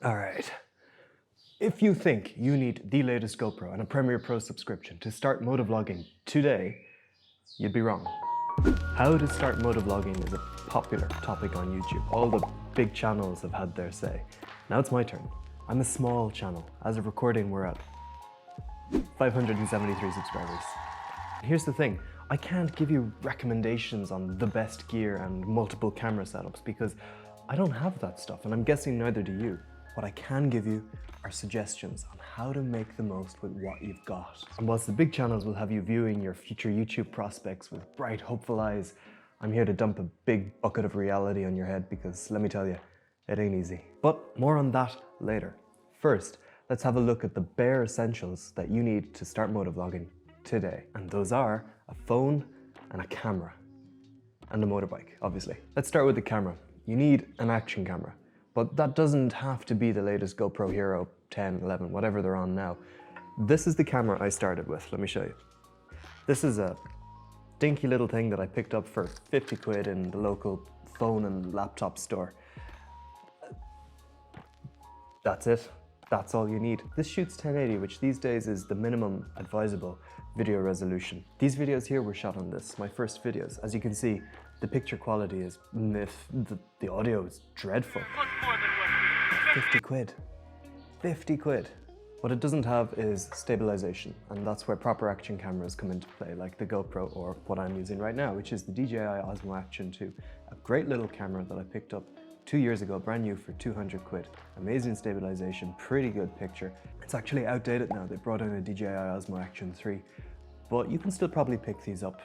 All right. If you think you need the latest GoPro and a Premiere Pro subscription to start motovlogging today, you'd be wrong. How to start motovlogging is a popular topic on YouTube. All the big channels have had their say. Now it's my turn. I'm a small channel. As of recording, we're at 573 subscribers. Here's the thing, I can't give you recommendations on the best gear and multiple camera setups because I don't have that stuff, and I'm guessing neither do you. What I can give you are suggestions on how to make the most with what you've got. And whilst the big channels will have you viewing your future YouTube prospects with bright, hopeful eyes, I'm here to dump a big bucket of reality on your head because, let me tell you, it ain't easy. But more on that later. First, let's have a look at the bare essentials that you need to start motovlogging today. And those are a phone and a camera. And a motorbike, obviously. Let's start with the camera. You need an action camera. But that doesn't have to be the latest GoPro Hero 10, 11, whatever they're on now. This is the camera I started with, let me show you. This is a dinky little thing that I picked up for 50 quid in the local phone and laptop store. That's it. That's all you need. This shoots 1080, which these days is the minimum advisable video resolution. These videos here were shot on this, my first videos. As you can see, the picture quality is miff, the audio is dreadful. 50 quid. 50 quid. What it doesn't have is stabilization, and that's where proper action cameras come into play, like the GoPro or what I'm using right now, which is the DJI Osmo Action 2. A great little camera that I picked up 2 years ago, brand new for 200 quid. Amazing stabilization, pretty good picture. It's actually outdated now. They brought in a DJI Osmo Action 3, but you can still probably pick these up.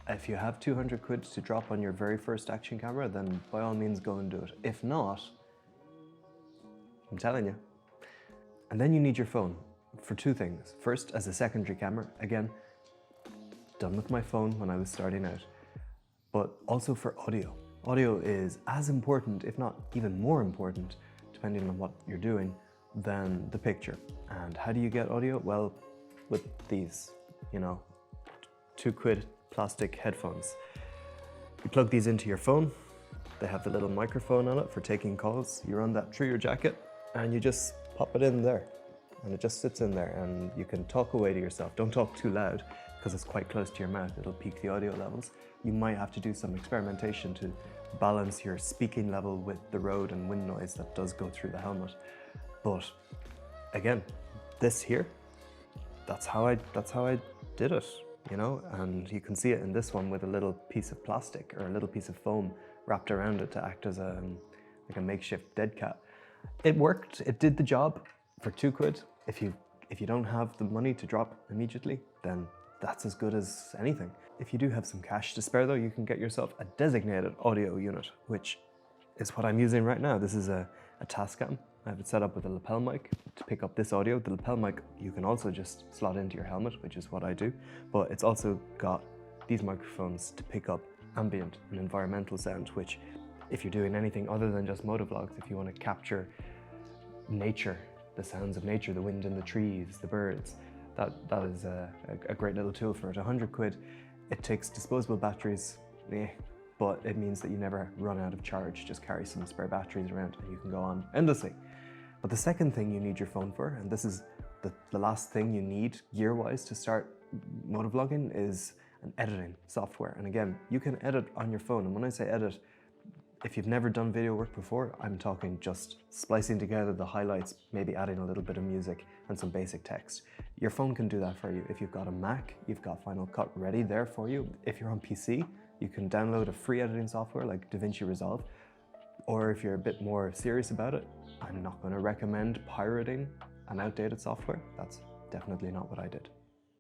If you have 200 quid to drop on your very first action camera, then by all means go and do it. If not, I'm telling you. And then you need your phone for two things. First, as a secondary camera, again, done with my phone when I was starting out, but also for audio. Audio is as important, if not even more important, depending on what you're doing, than the picture. And how do you get audio? Well, with these, you know, 2 quid plastic headphones. You plug these into your phone. They have the little microphone on it for taking calls. You run that through your jacket and you just pop it in there. And it just sits in there and you can talk away to yourself. Don't talk too loud because it's quite close to your mouth. It'll peak the audio levels. You might have to do some experimentation to balance your speaking level with the road and wind noise that does go through the helmet. But again, this here, that's how I did it, you know? And you can see it in this one with a little piece of plastic or a little piece of foam wrapped around it to act as like a makeshift dead cat. It worked, it did the job for 2 quid. If you don't have the money to drop immediately, then that's as good as anything. If you do have some cash to spare though, you can get yourself a designated audio unit, which is what I'm using right now. This is a Tascam. I have it set up with a lapel mic to pick up this audio. The lapel mic you can also just slot into your helmet, which is what I do, but it's also got these microphones to pick up ambient and environmental sound, which if you're doing anything other than just motovlogs, if you want to capture nature, the sounds of nature, the wind in the trees, the birds, that is a great little tool for it. 100 quid. It takes disposable batteries, but it means that you never run out of charge. Just carry some spare batteries around and you can go on endlessly. But the second thing you need your phone for, and this is the last thing you need gear-wise to start motovlogging, is an editing software. And again, you can edit on your phone. And when I say edit, if you've never done video work before, I'm talking just splicing together the highlights, maybe adding a little bit of music and some basic text. Your phone can do that for you. If you've got a Mac, you've got Final Cut ready there for you. If you're on PC, you can download a free editing software like DaVinci Resolve. Or if you're a bit more serious about it, I'm not going to recommend pirating an outdated software. That's definitely not what I did.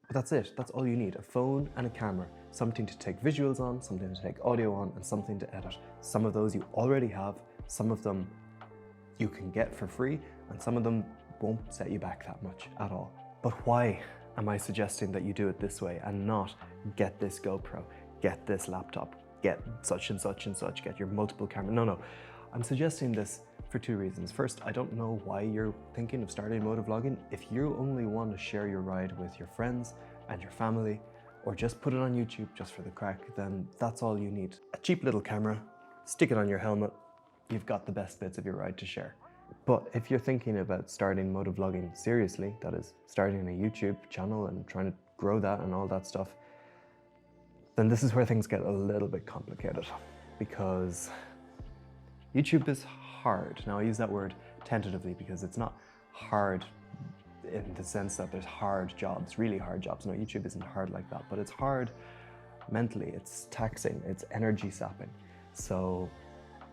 But that's it, that's all you need, a phone and a camera, something to take visuals on, something to take audio on, and something to edit. Some of those you already have, some of them you can get for free, and some of them won't set you back that much at all. But why am I suggesting that you do it this way and not get this GoPro, get this laptop, get such and such and such, get your multiple camera? No, I'm suggesting this for two reasons. First, I don't know why you're thinking of starting motovlogging. If you only want to share your ride with your friends and your family, or just put it on YouTube just for the crack, then that's all you need. A cheap little camera, stick it on your helmet, you've got the best bits of your ride to share. But if you're thinking about starting motovlogging seriously, that is starting a YouTube channel and trying to grow that and all that stuff, then this is where things get a little bit complicated, because YouTube is hard. Now I use that word tentatively because it's not hard in the sense that there's hard jobs, really hard jobs. No, YouTube isn't hard like that, but it's hard mentally, it's taxing, it's energy sapping. So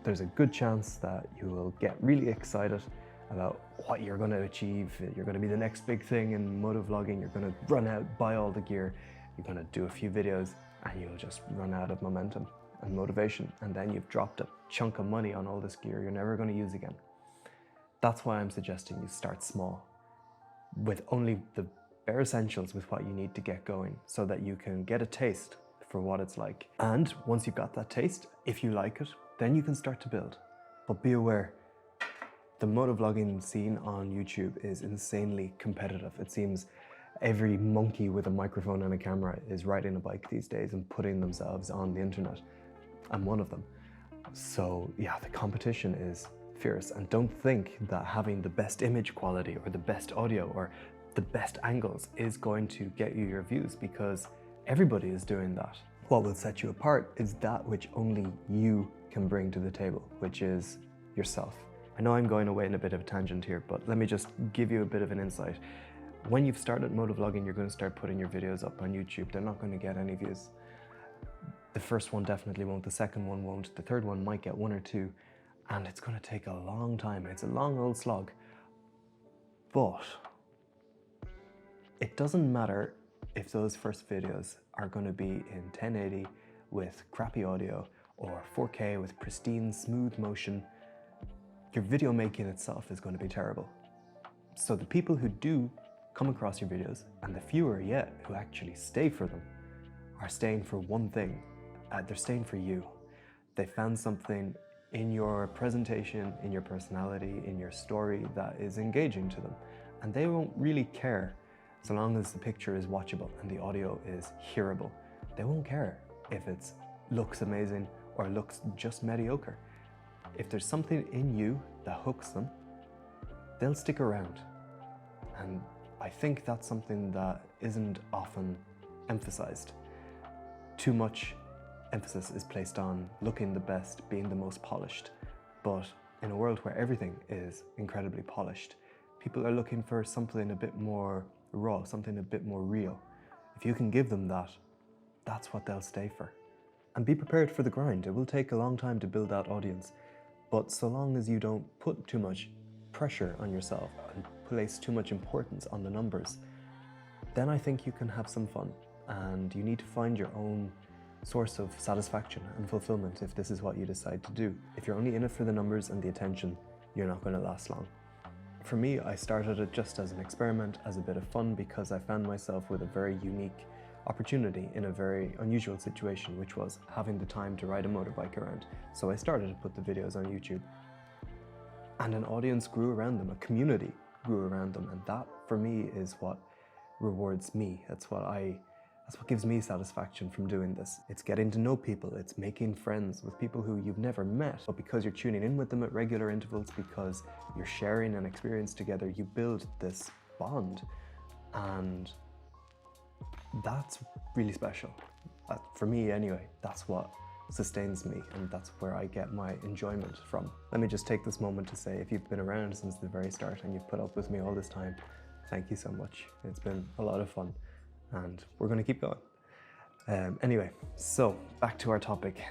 there's a good chance that you will get really excited about what you're going to achieve. You're going to be the next big thing in motovlogging. You're going to run out, buy all the gear. You're going to do a few videos and you'll just run out of momentum and motivation. And then you've dropped a chunk of money on all this gear you're never going to use again. That's why I'm suggesting you start small with only the bare essentials with what you need to get going so that you can get a taste for what it's like. And once you've got that taste, if you like it, then you can start to build. But be aware, the motovlogging scene on YouTube is insanely competitive. It seems every monkey with a microphone and a camera is riding a bike these days and putting themselves on the internet. I'm one of them. So yeah, the competition is fierce, and don't think that having the best image quality or the best audio or the best angles is going to get you your views, because everybody is doing that. What will set you apart is that which only you can bring to the table, which is yourself. I know I'm going away in a bit of a tangent here, but let me just give you a bit of an insight. When you've started motovlogging, you're going to start putting your videos up on YouTube. They're not going to get any views. The first one definitely won't, the second one won't, the third one might get one or two, and it's going to take a long time. It's a long old slog. But it doesn't matter if those first videos are going to be in 1080 with crappy audio or 4K with pristine, smooth motion. Your video making itself is going to be terrible. So the people who do come across your videos, and the fewer yet who actually stay for them, are staying for one thing. They're staying for you. They found something in your presentation, in your personality, in your story that is engaging to them. And they won't really care so long as the picture is watchable and the audio is hearable. They won't care if it looks amazing or looks just mediocre. If there's something in you that hooks them, they'll stick around. And I think that's something that isn't often emphasized. Too much emphasis is placed on looking the best, being the most polished. But in a world where everything is incredibly polished, people are looking for something a bit more raw, something a bit more real. If you can give them that, that's what they'll stay for. And be prepared for the grind. It will take a long time to build that audience. But so long as you don't put too much pressure on yourself and place too much importance on the numbers, then I think you can have some fun. And you need to find your own source of satisfaction and fulfillment if this is what you decide to do. If you're only in it for the numbers and the attention, you're not going to last long. For me, I started it just as an experiment, as a bit of fun, because I found myself with a very unique opportunity in a very unusual situation, which was having the time to ride a motorbike around. So I started to put the videos on YouTube. And an audience grew around them, a community grew around them, and that for me is what rewards me. That's what gives me satisfaction from doing this. It's getting to know people, it's making friends with people who you've never met, but because you're tuning in with them at regular intervals, because you're sharing an experience together, you build this bond. And that's really special. For me anyway, that's what sustains me, and that's where I get my enjoyment from. Let me just take this moment to say, if you've been around since the very start and you've put up with me all this time, thank you so much. It's been a lot of fun, and we're going to keep going. Anyway, so back to our topic.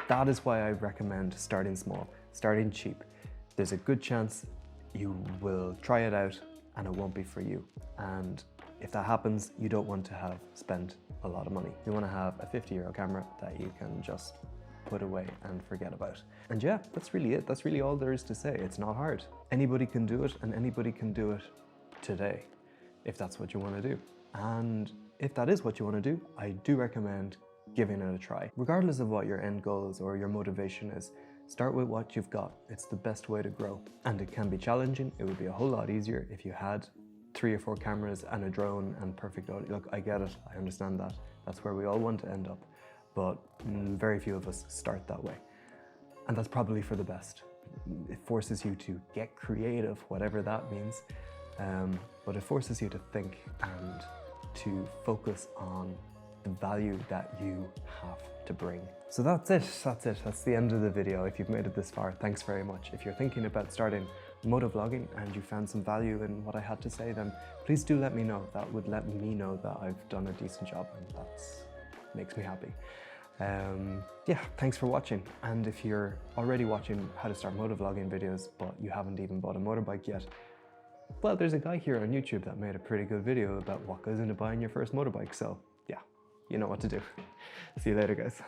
That is why I recommend starting small, starting cheap. There's a good chance you will try it out and it won't be for you. And if that happens, you don't want to have spent a lot of money. You want to have a 50-euro camera that you can just put away and forget about. And yeah, that's really it. That's really all there is to say. It's not hard. Anybody can do it, and anybody can do it today, if that's what you want to do. And if that is what you want to do, I do recommend giving it a try. Regardless of what your end goals or your motivation is, start with what you've got. It's the best way to grow. And it can be challenging. It would be a whole lot easier if you had 3 or 4 cameras and a drone and perfect audio. Look, I get it, I understand that. That's where we all want to end up. But very few of us start that way. And that's probably for the best. It forces you to get creative, whatever that means. But it forces you to think and to focus on the value that you have to bring. So that's it. That's the end of the video. If you've made it this far, thanks very much. If you're thinking about starting motovlogging and you found some value in what I had to say, then please do let me know. That would let me know that I've done a decent job, and that makes me happy. Yeah, thanks for watching. And if you're already watching how to start motovlogging videos, but you haven't even bought a motorbike yet, well, there's a guy here on YouTube that made a pretty good video about what goes into buying your first motorbike. So yeah, you know what to do. See you later, guys.